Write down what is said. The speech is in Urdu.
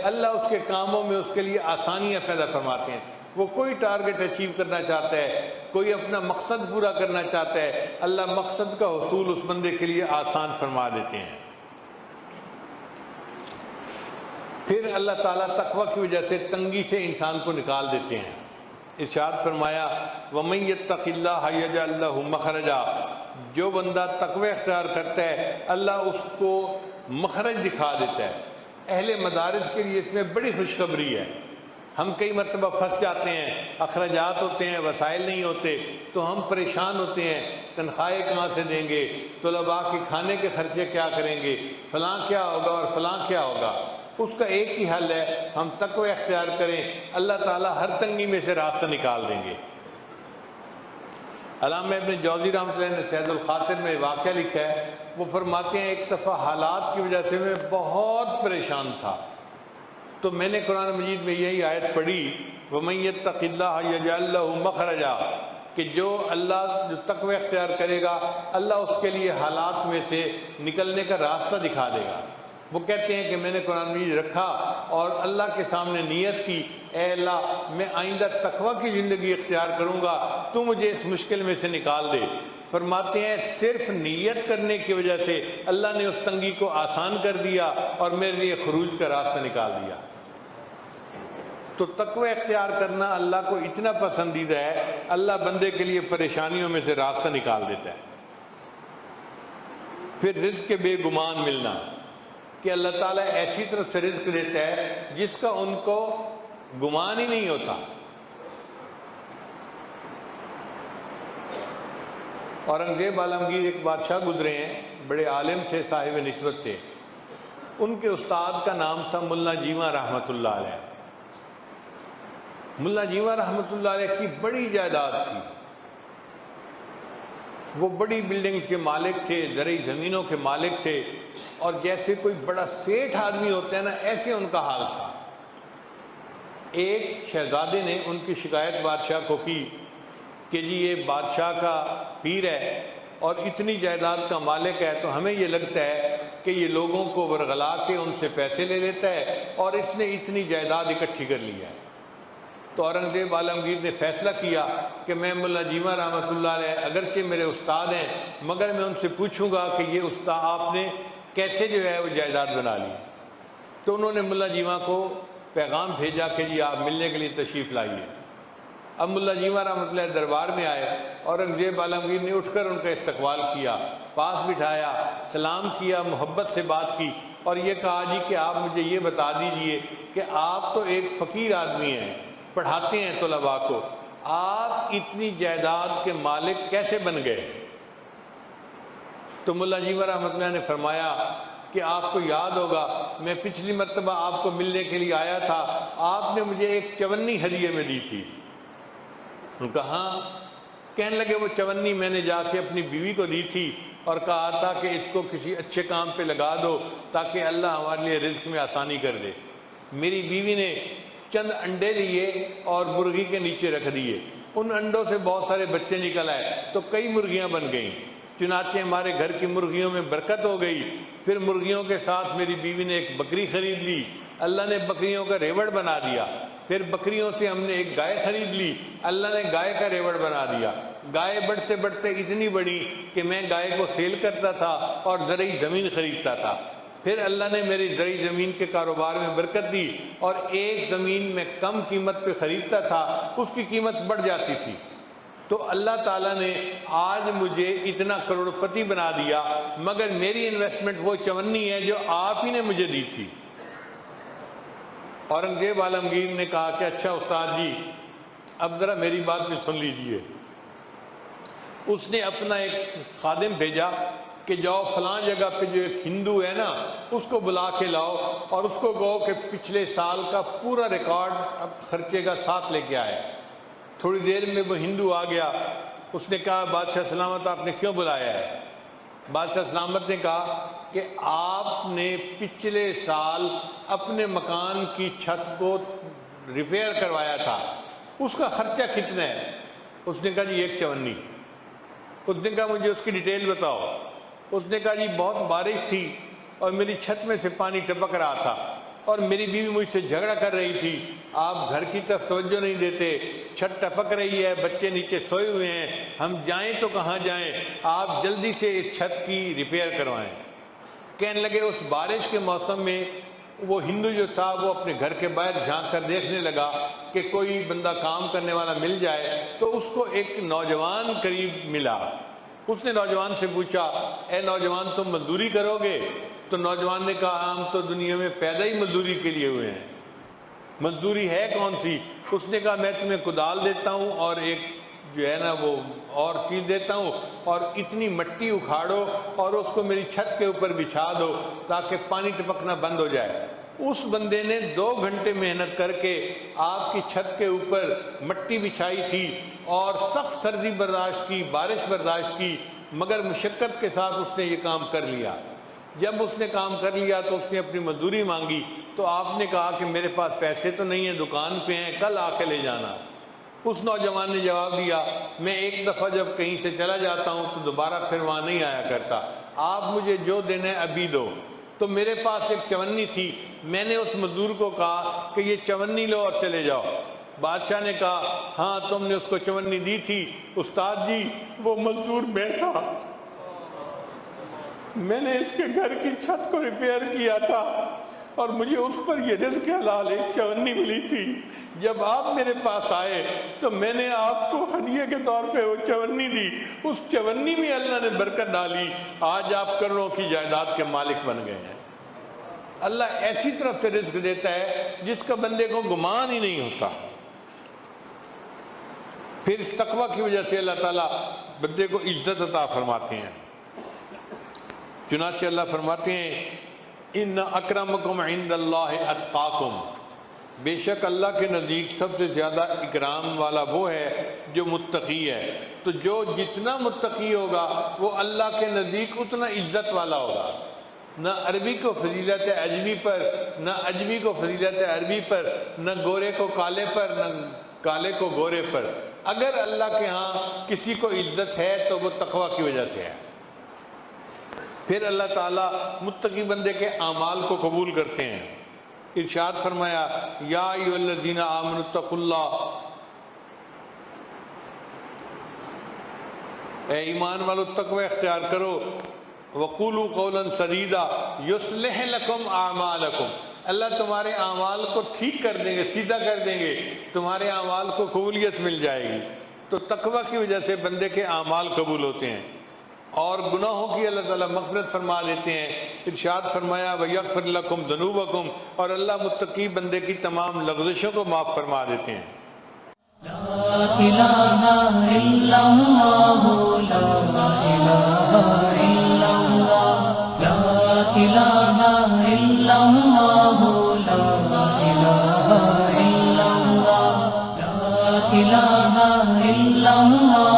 اللہ اس کے کاموں میں اس کے لیے آسانیاں پیدا فرماتے ہیں۔ وہ کوئی ٹارگٹ اچیو کرنا چاہتا ہے، کوئی اپنا مقصد پورا کرنا چاہتا ہے، اللہ مقصد کا حصول اس بندے کے لیے آسان فرما دیتے ہیں۔ پھر اللہ تعالیٰ تقوی کی وجہ سے تنگی سے انسان کو نکال دیتے ہیں۔ ارشاد فرمایا وَمَن يَتَّقِ اللَّهَ يَجْعَل لَّهُ مَخْرَجًا، جو بندہ تقوی اختیار کرتا ہے اللہ اس کو مخرج دکھا دیتا ہے۔ اہل مدارس کے لیے اس میں بڑی خوشخبری ہے۔ ہم کئی مرتبہ پھنس جاتے ہیں، اخراجات ہوتے ہیں، وسائل نہیں ہوتے تو ہم پریشان ہوتے ہیں، تنخواہیں کہاں سے دیں گے، طلباء کے کھانے کے خرچے کیا کریں گے، فلاں کیا ہوگا اور فلاں کیا ہوگا۔ اس کا ایک ہی حل ہے، ہم تقوی اختیار کریں، اللہ تعالیٰ ہر تنگی میں سے راستہ نکال دیں گے۔ علامہ ابن جوزی رحمۃ اللہ نے سید الخاطر میں واقعہ لکھا ہے، وہ فرماتے ہیں ایک دفعہ حالات کی وجہ سے میں بہت پریشان تھا، تو میں نے قرآن مجید میں یہی آیت پڑھی وَمَن يَتَّقِ اللَّهَ يَجْعَل لَّهُ مَخْرَجًا، کہ جو تقوی اختیار کرے گا اللہ اس کے لیے حالات میں سے نکلنے کا راستہ دکھا دے گا۔ وہ کہتے ہیں کہ میں نے قرآن مجید رکھا اور اللہ کے سامنے نیت کی، اے اللہ میں آئندہ تقوی کی زندگی اختیار کروں گا، تو مجھے اس مشکل میں سے نکال دے۔ فرماتے ہیں صرف نیت کرنے کی وجہ سے اللہ نے اس تنگی کو آسان کر دیا اور میرے لیے خروج کا راستہ نکال دیا۔ تو تقوی اختیار کرنا اللہ کو اتنا پسندیدہ ہے، اللہ بندے کے لیے پریشانیوں میں سے راستہ نکال دیتا ہے۔ پھر رزق کے بے گمان ملنا، کہ اللہ تعالیٰ ایسی طرف سے رزق دیتا ہے جس کا ان کو گمان ہی نہیں ہوتا۔ اورنگزیب عالمگیر ایک بادشاہ گزرے ہیں، بڑے عالم تھے، صاحب نسبت تھے۔ ان کے استاد کا نام تھا ملا جیواں رحمۃ اللہ علیہ۔ ملا جیواں رحمۃ اللہ علیہ کی بڑی جائیداد تھی، وہ بڑی بلڈنگز کے مالک تھے، زرعی زمینوں کے مالک تھے، اور جیسے کوئی بڑا سیٹھ آدمی ہوتا ہے نا، ایسے ان کا حال تھا۔ ایک شہزادے نے ان کی شکایت بادشاہ کو کی کہ جی یہ بادشاہ کا پیر ہے اور اتنی جائیداد کا مالک ہے، تو ہمیں یہ لگتا ہے کہ یہ لوگوں کو ورغلا کے ان سے پیسے لے لیتا ہے اور اس نے اتنی جائیداد اکٹھی کر لی ہے۔ تو اورنگزیب عالمگیر نے فیصلہ کیا کہ میں ملا جیواں رحمۃ اللہ علیہ اگرچہ میرے استاد ہیں مگر میں ان سے پوچھوں گا کہ یہ استاد آپ نے کیسے جو ہے وہ جائیداد بنا لی۔ تو انہوں نے ملا جیواں کو پیغام بھیجا کہ جی آپ ملنے کے لیے تشریف لائیے۔ اب ملا جیواں رحمۃ اللہ دربار میں آئے، اورنگزیب عالمگیر نے اٹھ کر ان کا استقبال کیا، پاس بٹھایا، سلام کیا، محبت سے بات کی اور یہ کہا جی کہ آپ مجھے یہ بتا دیجئے کہ آپ تو ایک فقیر آدمی ہیں، پڑھاتے ہیں طلباء کو، آپ اتنی جائیداد کے مالک کیسے بن گئے؟ تو ملا جیواں رحمۃ اللہ نے فرمایا کہ آپ کو یاد ہوگا میں پچھلی مرتبہ آپ کو ملنے کے لیے آیا تھا، آپ نے مجھے ایک چونی ہدیے میں دی تھی۔ انہوں نے کہا ہاں۔ کہنے لگے وہ چونی میں نے جا کے اپنی بیوی کو دی تھی اور کہا تھا کہ اس کو کسی اچھے کام پہ لگا دو تاکہ اللہ ہمارے لیے رزق میں آسانی کر دے۔ میری بیوی نے چند انڈے لیے اور مرغی کے نیچے رکھ دیے، ان انڈوں سے بہت سارے بچے نکل آئے تو کئی مرغیاں بن گئیں، چنانچہ ہمارے گھر کی مرغیوں میں برکت ہو گئی۔ پھر مرغیوں کے ساتھ میری بیوی نے ایک بکری خرید لی، اللہ نے بکریوں کا ریوڑ بنا دیا۔ پھر بکریوں سے ہم نے ایک گائے خرید لی، اللہ نے گائے کا ریوڑ بنا دیا۔ گائے بڑھتے بڑھتے اتنی بڑی کہ میں گائے کو سیل کرتا تھا اور زرعی زمین خریدتا تھا۔ پھر اللہ نے میری زرعی زمین کے کاروبار میں برکت دی اور ایک زمین میں کم قیمت پہ خریدتا تھا، اس کی قیمت بڑھ جاتی تھی۔ تو اللہ تعالیٰ نے آج مجھے اتنا کروڑپتی بنا دیا، مگر میری انویسٹمنٹ وہ چونی ہے جو آپ ہی نے مجھے دی تھی۔ اورنگزیب عالمگیر نے کہا کہ اچھا استاد جی اب ذرا میری بات بھی سن لیجئے۔ اس نے اپنا ایک خادم بھیجا کہ جاؤ فلاں جگہ پہ جو ایک ہندو ہے نا اس کو بلا کے لاؤ اور اس کو کہو کہ پچھلے سال کا پورا ریکارڈ خرچے کا ساتھ لے کے آئے۔ تھوڑی دیر میں وہ ہندو آ گیا، اس نے کہا بادشاہ سلامت آپ نے کیوں بلایا ہے؟ بادشاہ سلامت نے کہا کہ آپ نے پچھلے سال اپنے مکان کی چھت کو ریپیئر کروایا تھا، اس کا خرچہ کتنا ہے؟ اس نے کہا جی ایک چونی۔ اس نے کہا مجھے اس کی ڈیٹیل بتاؤ۔ اس نے کہا جی بہت بارش تھی اور میری چھت میں سے پانی ٹپک رہا تھا اور میری بیوی مجھ سے جھگڑا کر رہی تھی، آپ گھر کی طرف توجہ نہیں دیتے، چھت ٹپک رہی ہے، بچے نیچے سوئے ہوئے ہیں، ہم جائیں تو کہاں جائیں، آپ جلدی سے اس چھت کی ریپیئر کروائیں۔ کہنے لگے اس بارش کے موسم میں وہ ہندو جو تھا وہ اپنے گھر کے باہر جھانک کر دیکھنے لگا کہ کوئی بندہ کام کرنے والا مل جائے، تو اس کو ایک نوجوان قریب ملا۔ اس نے نوجوان سے پوچھا، اے نوجوان تم مزدوری کرو گے؟ تو نوجوان نے کہا ہم تو دنیا میں پیدا ہی مزدوری کے لیے ہوئے ہیں، مزدوری ہے کون سی؟ اس نے کہا میں تمہیں کدال دیتا ہوں اور ایک جو ہے نا وہ اور چیز دیتا ہوں، اور اتنی مٹی اکھاڑو اور اس کو میری چھت کے اوپر بچھا دو تاکہ پانی ٹپکنا بند ہو جائے۔ اس بندے نے 2 گھنٹے محنت کر کے آپ کی چھت کے اوپر مٹی بچھائی تھی اور سخت سردی برداشت کی، بارش برداشت کی، مگر مشقت کے ساتھ اس نے یہ کام کر لیا۔ جب اس نے کام کر لیا تو اس نے اپنی مزدوری مانگی، تو آپ نے کہا کہ میرے پاس پیسے تو نہیں ہیں، دکان پہ ہیں، کل آ کے لے جانا۔ اس نوجوان نے جواب دیا میں ایک دفعہ جب کہیں سے چلا جاتا ہوں تو دوبارہ پھر وہاں نہیں آیا کرتا، آپ مجھے جو دینا ہے ابھی دو۔ تو میرے پاس ایک چونی تھی، میں نے اس مزدور کو کہا کہ یہ چونی لو اور چلے جاؤ۔ بادشاہ نے کہا ہاں تم نے اس کو چونی دی تھی استاد جی، وہ مزدور میں تھا، میں نے اس کے گھر کی چھت کو ریپیئر کیا تھا اور مجھے اس پر یہ رزق حلال ایک چونی ملی تھی۔ جب آپ میرے پاس آئے تو میں نے آپ کو ہدیے کے طور پہ وہ چونی دی، اس چونی میں اللہ نے برکت ڈالی، آج آپ کروڑوں کی جائیداد کے مالک بن گئے ہیں۔ اللہ ایسی طرف سے رزق دیتا ہے جس کا بندے کو گمان ہی نہیں ہوتا۔ پھر اس تقوی کی وجہ سے اللہ تعالیٰ بندے کو عزت عطا فرماتے ہیں۔ چنانچہ اللہ فرماتے ہیں ان اکرمکم عند اللہ اتقاکم، بے شک اللہ کے نزدیک سب سے زیادہ اکرام والا وہ ہے جو متقی ہے۔ تو جو جتنا متقی ہوگا وہ اللہ کے نزدیک اتنا عزت والا ہوگا۔ نہ عربی کو فضیلت ہے عجمی پر، نہ عجمی کو فضیلت ہے عربی پر، نہ گورے کو کالے پر، نہ کالے کو گورے پر۔ اگر اللہ کے ہاں کسی کو عزت ہے تو وہ تقوی کی وجہ سے ہے۔ پھر اللہ تعالیٰ متقی بندے کے اعمال کو قبول کرتے ہیں۔ ارشاد فرمایا یا ایھا الذین آمنوا اتقوا اللہ، اے ایمان والو تقوی اختیار کرو، وقولوا قولا سدیدا یصلح لکم اعمالکم، اللہ تمہارے اعمال کو ٹھیک کر دیں گے، سیدھا کر دیں گے، تمہارے اعمال کو قبولیت مل جائے گی۔ تو تقوی کی وجہ سے بندے کے اعمال قبول ہوتے ہیں اور گناہوں کی اللہ تعالیٰ مغفرت فرما لیتے ہیں۔ ارشاد فرمایا وَيَغْفِرْ لَكُمْ ذُنُوبَكُمْ، اور اللہ متقی بندے کی تمام لغزشوں کو معاف فرما دیتے ہیں۔ لا الہ الا اللہ، لا الہ الا اللہ، لا الہ الا اللہ، لا الہ الا اللہ، لا الہ الا اللہ۔